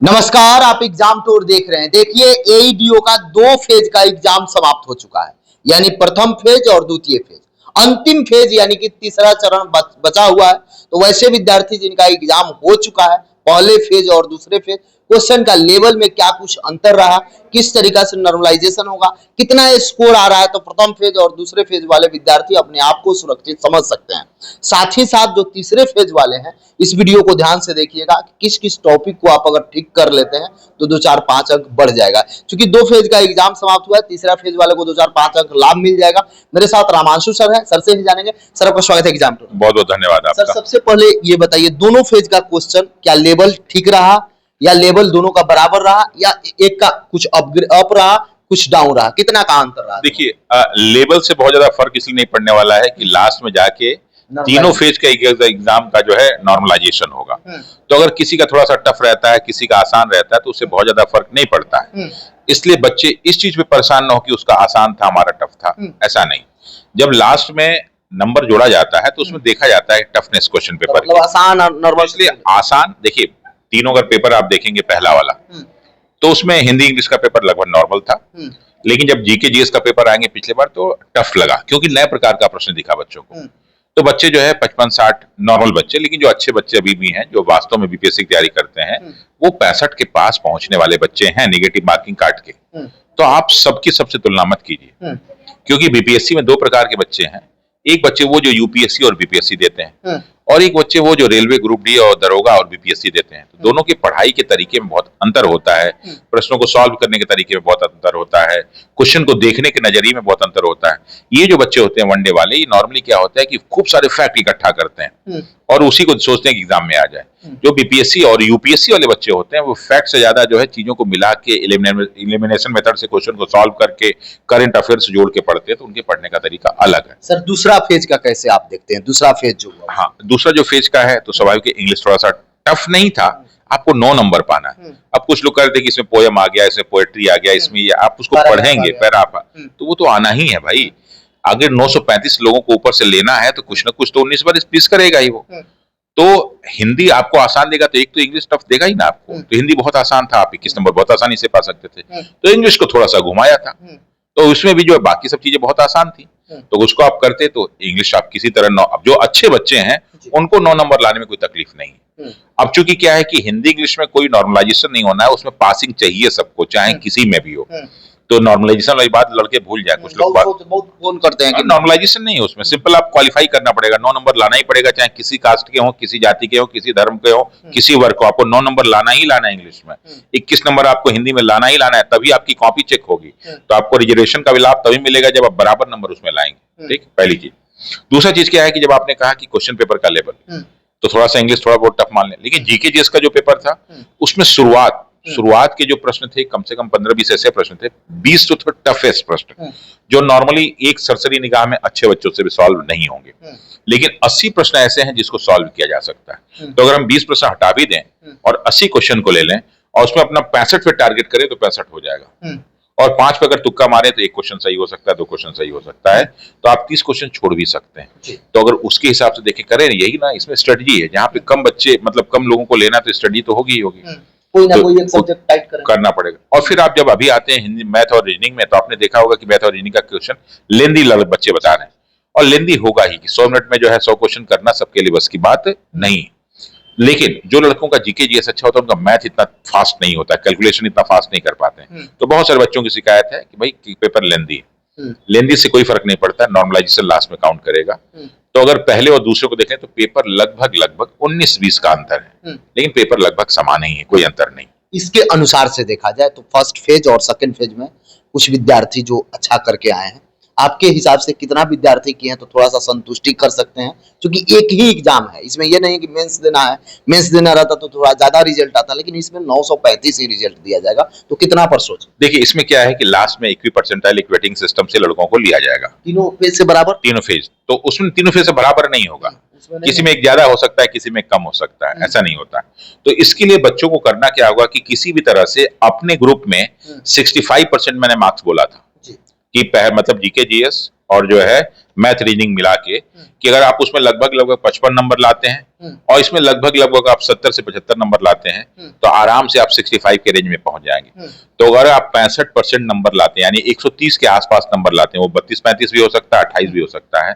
नमस्कार, आप exam tour देख रहे हैं। देखिए, एईडीओ का 2 फेज का एग्जाम समाप्त हो चुका है, यानी प्रथम फेज और द्वितीय फेज। अंतिम फेज यानी कि तीसरा चरण बचा हुआ है। तो वैसे विद्यार्थी जिनका एग्जाम हो चुका है, पहले फेज और दूसरे फेज, क्वेश्चन का लेवल में क्या कुछ अंतर रहा, किस तरीका से नॉर्मलाइजेशन होगा, कितना स्कोर आ रहा है, तो प्रथम फेज और दूसरे फेज वाले विद्यार्थी अपने आप को सुरक्षित समझ सकते हैं। साथ ही साथ जो तीसरे फेज वाले हैं, इस वीडियो को ध्यान से देखिएगा कि किस किस टॉपिक को आप अगर ठीक कर लेते हैं तो 2 4 5 अंक बढ़ जाएगा। क्योंकि 2 फेज का एग्जाम समाप्त हुआ है, तीसरा फेज वाले को 2 4 5 अंक लाभ मिल जाएगा। मेरे साथ रामांशु सर है, सर से ही जानेंगे। सर, आपका स्वागत है एग्जाम टूर। बहुत बहुत धन्यवाद आपका। सर, सबसे पहले ये बताइए, दोनों फेज का क्वेश्चन क्या लेवल ठीक रहा, या लेवल दोनों का बराबर रहा, या एक का कुछ अप रहा, कुछ डाउन रहा, कितना का अंतर रहा? देखिए, लेवल से बहुत ज्यादा फर्क इसलिए नहीं पड़ने वाला है कि लास्ट में जाके तीनों फेज का एग्जाम का जो है नॉर्मलाइजेशन होगा। तो अगर किसी का थोड़ा सा टफ रहता है, किसी का आसान रहता है, तो उससे बहुत ज्यादा फर्क नहीं पड़ता है। इसलिए बच्चे इस चीज पे परेशान ना हो कि उसका आसान था, हमारा टफ था, ऐसा नहीं। जब लास्ट में नंबर जोड़ा जाता है तो उसमें देखा जाता है टफनेस क्वेश्चन पेपर मतलब आसान और नॉर्मल। इसलिए आसान, देखिए तीनों अगर पेपर आप देखेंगे, पहला वाला तो उसमें हिंदी इंग्लिश का पेपर लगभग नॉर्मल था। लेकिन जब जीके जीएस का पेपर आएंगे पिछले बार, तो टफ लगा, क्योंकि नए प्रकार का प्रश्न दिखा बच्चों को। तो बच्चे जो है 55-60 नॉर्मल बच्चे, लेकिन जो अच्छे बच्चे अभी भी हैं, जो वास्तव में बीपीएससी की तैयारी करते हैं, वो 65 के पास पहुंचने वाले बच्चे हैं, नेगेटिव मार्किंग काट के। तो आप सबकी सबसे तुलना मत कीजिए, क्योंकि बीपीएससी में 2 प्रकार के बच्चे हैं। एक बच्चे वो जो यूपीएससी और बीपीएससी देते हैं, और एक बच्चे वो जो रेलवे ग्रुप डी और दरोगा और बीपीएससी देते हैं। तो दोनों की पढ़ाई के तरीके में बहुत अंतर होता है, प्रश्नों को सॉल्व करने के तरीके में बहुत अंतर होता है, क्वेश्चन को देखने के नजरिए में बहुत अंतर होता है। ये जो बच्चे होते हैं वनडे वाले, ये नॉर्मली क्या होता है कि खूब सारे फैक्ट इकट्ठा करते हैं और उसी को सोचते हैं कि एग्जाम में आ जाए। जो बीपीएससी और यूपीएससी वाले बच्चे होते हैं, वो फैक्ट से ज्यादा जो है चीजों को मिला के एलिमिनेशन मेथड से क्वेश्चन को सॉल्व करके करंट अफेयर से जोड़ के पढ़ते हैं। तो उनके पढ़ने का तरीका अलग है। सर, दूसरा फेज का कैसे आप देखते हैं? दूसरा फेज जो हुआ, हाँ, दूसरा जो फेज का है, तो स्वाभाविक इंग्लिश थोड़ा सा टफ नहीं था, आपको 9 नंबर पाना है। अब कुछ लोग कहते हैं कि इसमें पोयम आ गया, इसमें पोएट्री आ गया, इसमें ये आप उसको पढ़ेंगे पैराग्राफ, तो वो तो आना ही है भाई। अगर 935 लोगों को ऊपर से लेना है तो कुछ ना कुछ तो 19 करेगा ही वो। तो हिंदी आपको आसान देगा, तो एक तो इंग्लिश टफ देगा ही ना आपको। तो हिंदी बहुत आसान था, आप 21 नंबर बहुत आसानी से पा सकते थे। तो इंग्लिश को थोड़ा सा घुमाया था, तो उसमें भी जो है बाकी सब चीजें बहुत आसान थी, तो उसको आप करते तो इंग्लिश आप किसी तरह 9, अब जो अच्छे बच्चे हैं उनको 9 नंबर लाने में कोई तकलीफ नहीं है। अब चूंकि क्या है कि हिंदी इंग्लिश में कोई नॉर्मलाइजेशन नहीं होना है, उसमें पासिंग चाहिए सबको, चाहे किसी में भी हो। तो नॉर्मलाइजेशन वाली बात लड़के भूल जाए, कुछ लोग बहुत फोन करते हैं कि नॉर्मलाइजेशन नहीं है उसमें, सिंपल आप क्वालिफाई करना पड़ेगा, 9 नंबर लाना ही पड़ेगा, चाहे किसी कास्ट के हो, किसी जाति के हो, किसी धर्म के हो, किसी वर्ग को, आपको 9 नंबर लाना ही लाना है इंग्लिश में। 21 नंबर आपको हिंदी में लाना ही लाना है, तभी आपकी कॉपी चेक होगी। तो आपको रिजर्वेशन का भी लाभ तभी मिलेगा जब आप बराबर नंबर उसमें लाएंगे। ठीक, पहली चीज। दूसरा चीज क्या है कि जब आपने कहा कि क्वेश्चन पेपर का लेवल, तो थोड़ा सा इंग्लिश थोड़ा बहुत टफ मान लें, लेकिन जीके जीएस का जो पेपर था उसमें शुरुआत के जो प्रश्न थे, कम से कम 15-20 ऐसे प्रश्न थे, 20 तो थे टफेस्ट प्रश्न, जो नॉर्मली एक सरसरी निगाह में अच्छे बच्चों से भी सॉल्व नहीं होंगे। लेकिन 80 प्रश्न ऐसे हैं जिसको सॉल्व किया जा सकता है। तो अगर हम 20 प्रश्न हटा भी दें और 80 क्वेश्चन को ले लें और उसमें अपना 65 पे टारगेट करें, तो 65 हो जाएगा। और 5 पे अगर तुक्का मारे तो 1 क्वेश्चन सही हो सकता है, 2 क्वेश्चन सही हो सकता है, तो आप 30 क्वेश्चन छोड़ भी सकते हैं। तो अगर उसके हिसाब से देखें, करें यही ना, इसमें स्ट्रेटजी है। जहाँ पे कम बच्चे, मतलब कम लोगों को लेना, तो स्टडी तो होगी ही होगी, कोई ना कोई एक सब्जेक्ट टाइट करना पड़ेगा। और फिर आप जब अभी आते हैं हिंदी, मैथ और रीजनिंग में, तो आपने देखा होगा कि मैथ और रीजनिंग का क्वेश्चन लेंदी बच्चे बता रहे हैं, और लेंदी होगा ही कि 100 मिनट में जो है 100 क्वेश्चन करना सबके लिए बस की बात नहीं। लेकिन जो लड़कों का जीके जीएस अच्छा होता है, उनका मैथ इतना फास्ट नहीं होता, कैलकुलेशन इतना फास्ट नहीं कर पाते हैं। तो बहुत सारे बच्चों की शिकायत है कि भाई पेपर लेंदी है। लेंदी से कोई फर्क नहीं पड़ता, नॉर्मलाइजेशन लास्ट में काउंट करेगा। तो अगर पहले और दूसरे को देखें तो पेपर लगभग 19-20 का अंतर है, लेकिन पेपर लगभग समान ही है, कोई अंतर नहीं। इसके अनुसार से देखा जाए तो फर्स्ट फेज और सेकंड फेज में कुछ विद्यार्थी जो अच्छा करके आए हैं, आपके हिसाब से कितना विद्यार्थी किए हैं तो थोड़ा सा संतुष्टि कर सकते हैं? क्योंकि एक ही एग्जाम है, इसमें ये नहीं कि मेंस देना है, मेंस देना रहता तो थोड़ा ज्यादा रिजल्ट आता, लेकिन इसमें 935 ही रिजल्ट दिया जाएगा, तो कितना पर सोच? देखिए, इसमें क्या है कि लास्ट में इक्वी परसेंटाइल इक्वेटिंग सिस्टम से लड़कों को लिया जाएगा, तीनों फेज से बराबर। तीनों फेज, तो उसमें तीनों फेज से बराबर नहीं होगा, किसी में एक ज्यादा हो सकता है, किसी में कम हो सकता है, ऐसा नहीं होता। तो इसके लिए बच्चों को करना क्या होगा कि किसी भी तरह से अपने ग्रुप में 65% मैंने मार्क्स बोला था कि मतलब जीके जीएस और जो है मैथ रीजनिंग मिला के कि अगर आप उसमें लगभग 55 नंबर लाते हैं और इसमें लगभग आप 70 से 75 नंबर लाते हैं तो आराम से आप 65 के रेंज में पहुंच जाएंगे। तो अगर आप 65% नंबर लाते हैं यानी 130 के आसपास नंबर लाते हैं, वो 32-35 भी हो सकता है, 28 भी हो सकता है,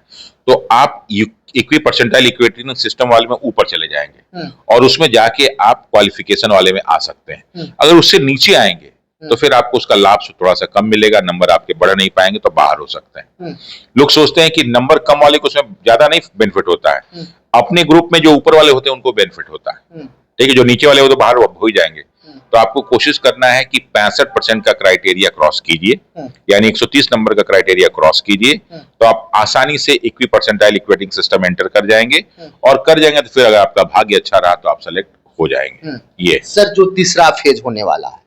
तो आप इक्वी परसेंटाइल इक्वेटिंग सिस्टम वाले में ऊपर चले जाएंगे और उसमें जाके आप क्वालिफिकेशन वाले में आ सकते हैं। अगर उससे नीचे आएंगे तो फिर आपको उसका लाभ थोड़ा सा कम मिलेगा, नंबर आपके बढ़ नहीं पाएंगे तो बाहर हो सकते हैं। लोग सोचते हैं कि नंबर कम वाले को उसमें ज्यादा नहीं बेनिफिट होता है, अपने ग्रुप में जो ऊपर वाले होते हैं उनको बेनिफिट होता है, ठीक है, जो नीचे वाले वो तो बाहर हो ही जाएंगे। तो आपको कोशिश करना है कि 65% का क्राइटेरिया क्रॉस कीजिए, यानी 130 नंबर का क्राइटेरिया क्रॉस कीजिए, तो आप आसानी से equi percentile equating system enter कर जाएंगे और कर जाएंगे तो फिर अगर आपका भाग्य अच्छा रहा तो आप सेलेक्ट हो जाएंगे। ये सर जो तीसरा फेज होने वाला है,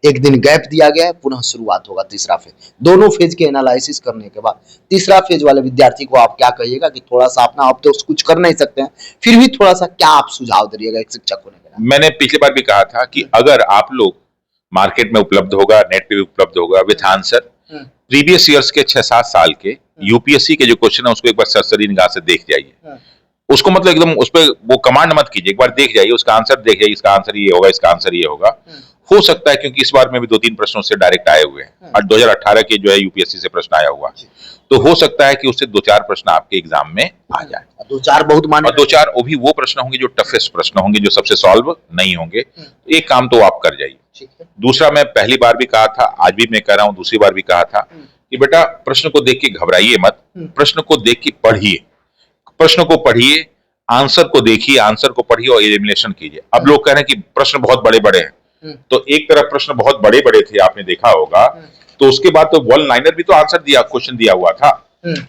एक दिन गैप दिया गया है, पुनः शुरुआत होगा तीसरा फेज। दोनों फेज के एनालिसिस करने के बाद तीसरा फेज वाले विद्यार्थी को आप क्या कहिएगा कि थोड़ा सा अपना, आप तो कुछ कर नहीं सकते हैं, फिर भी थोड़ा सा क्या आप सुझाव दीजिएगा एक शिक्षक होने के नाते? मैंने पिछली बार भी कहा था कि अगर आप लोग मार्केट में उपलब्ध होगा, नेट पे भी उपलब्ध होगा विथ आंसर, प्रीवियस ईयर्स के 6-7 साल के यूपीएससी के जो क्वेश्चन है उसको एक बार सरसरी निगाह से देख जाइए। उसको मतलब एकदम उस पर वो कमांड मत कीजिए, एक बार देख जाइए, उसका आंसर देख जाइए, इसका आंसर ये होगा, इसका आंसर ये होगा। हो सकता है क्योंकि इस बार में भी 2-3 प्रश्नों से डायरेक्ट आए हुए हैं और 2018 के जो है यूपीएससी से प्रश्न आया हुआ, तो हो सकता है कि उससे 2-4 प्रश्न आपके एग्जाम में आ जाए। 2-4 बहुत माने, और 2-4 वो प्रश्न होंगे जो टफेस्ट प्रश्न होंगे, जो सबसे सॉल्व नहीं होंगे। एक काम तो आप कर जाइए। दूसरा, मैं पहली बार भी कहा था, आज भी मैं कह रहा हूं, दूसरी बार भी कहा था कि बेटा प्रश्न को देख के घबराइए मत, प्रश्न को देख के पढ़िए, प्रश्न को पढ़िए, आंसर को देखिए, आंसर को पढ़िए और एलिमिनेशन कीजिए। अब लोग कह रहे हैं कि प्रश्न बहुत बड़े बड़े हैं, तो एक तरफ प्रश्न बहुत बड़े बड़े थे, आपने देखा होगा, तो उसके बाद तो वन लाइनर भी तो आंसर दिया, क्वेश्चन दिया हुआ था।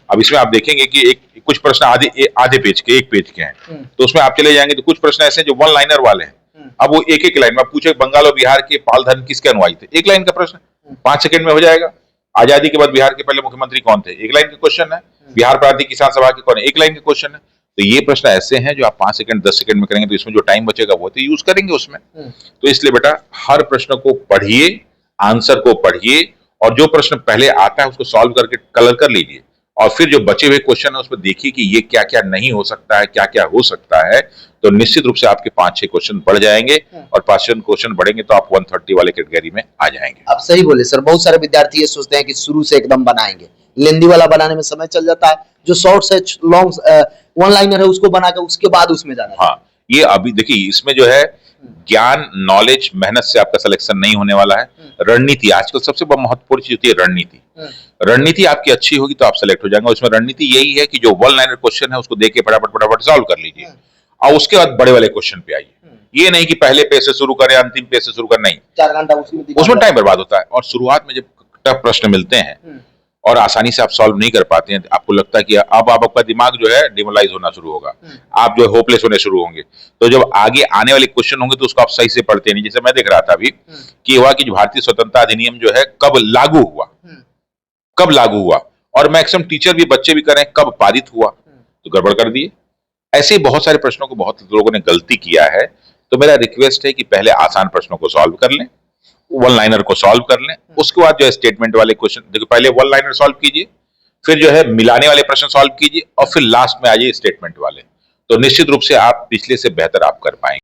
अब इसमें आप देखेंगे कि कुछ प्रश्न आधे पेज के, एक पेज के हैं, तो उसमें आप चले जाएंगे तो कुछ प्रश्न ऐसे जो वन लाइनर वाले हैं। अब वो एक लाइन में पूछे बंगाल और बिहार के पाल धर्म किसके अनुयायी थे, एक लाइन का प्रश्न 5 सेकंड में हो जाएगा। आजादी के बाद बिहार के पहले मुख्यमंत्री कौन थे, एक लाइन का क्वेश्चन है। बिहार प्रांतीय किसान सभा के कौन है, एक लाइन का क्वेश्चन है। तो ये प्रश्न ऐसे हैं जो आप 5 सेकंड 10 सेकंड में करेंगे तो इसमें जो टाइम बचेगा वो तो यूज करेंगे उसमें। तो इसलिए बेटा हर प्रश्न को पढ़िए, आंसर को पढ़िए और जो प्रश्न पहले आता है उसको सॉल्व करके कलर कर लीजिए और फिर जो बचे हुए क्वेश्चन है उसमें देखिए कि ये क्या क्या नहीं हो सकता है, क्या क्या हो सकता है। तो निश्चित रूप से आपके 5-6 क्वेश्चन बढ़ जाएंगे और 5 क्वेश्चन बढ़ेंगे तो आप 130 वाले कैटेगरी में आ जाएंगे। आप सही बोले सर। बहुत सारे विद्यार्थी ये सोचते हैं कि शुरू से एकदम बनाएंगे, लेंदी वाला बनाने में समय चल जाता है, जो शॉर्ट है लॉन्ग वन लाइनर है उसको बना के उसके बाद उसमें जाना। हाँ, ये अभी देखिए इसमें जो है ज्ञान, नॉलेज, मेहनत से आपका सिलेक्शन नहीं होने वाला है। रणनीति आजकल सबसे महत्वपूर्ण चीज होती है, रणनीति। रणनीति आपकी अच्छी होगी तो आप सेलेक्ट हो जाएंगे। उसमें रणनीति यही है कि जो वन लाइनर क्वेश्चन है उसको देख के फटाफट सॉल्व कर लीजिए और उसके बाद बड़े वाले क्वेश्चन पे आइए। ये नहीं कि पहले पेज से शुरू करें, अंतिम पेज से शुरू करें, नहीं, 4 घंटा उसमें टाइम बर्बाद होता है। और शुरुआत में जब टफ प्रश्न मिलते हैं और आसानी से आप सॉल्व नहीं कर पाते हैं, आपको लगता है कि अब आपका दिमाग जो है डिमोरलाइज होना शुरू होगा, आप जो है होपलेस होने शुरू होंगे। तो जब आगे आने वाले क्वेश्चन होंगे तो उसको आप सही से पढ़ते नहीं। जैसे मैं देख रहा था अभी कि हुआ कि भारतीय स्वतंत्रता अधिनियम जो है कब लागू हुआ, और मैक्सिमम टीचर भी, बच्चे भी करें कब पारित हुआ, तो गड़बड़ कर दिए। ऐसे बहुत सारे प्रश्नों को बहुत लोगों ने गलती किया है। तो मेरा रिक्वेस्ट है कि पहले आसान प्रश्नों को सॉल्व कर लें, वन लाइनर को सॉल्व कर लें, उसके बाद जो है स्टेटमेंट वाले क्वेश्चन देखो, पहले वन लाइनर सॉल्व कीजिए, फिर जो है मिलाने वाले प्रश्न सॉल्व कीजिए और फिर लास्ट में आ जाइए स्टेटमेंट वाले। तो निश्चित रूप से आप पिछले से बेहतर आप कर पाएंगे।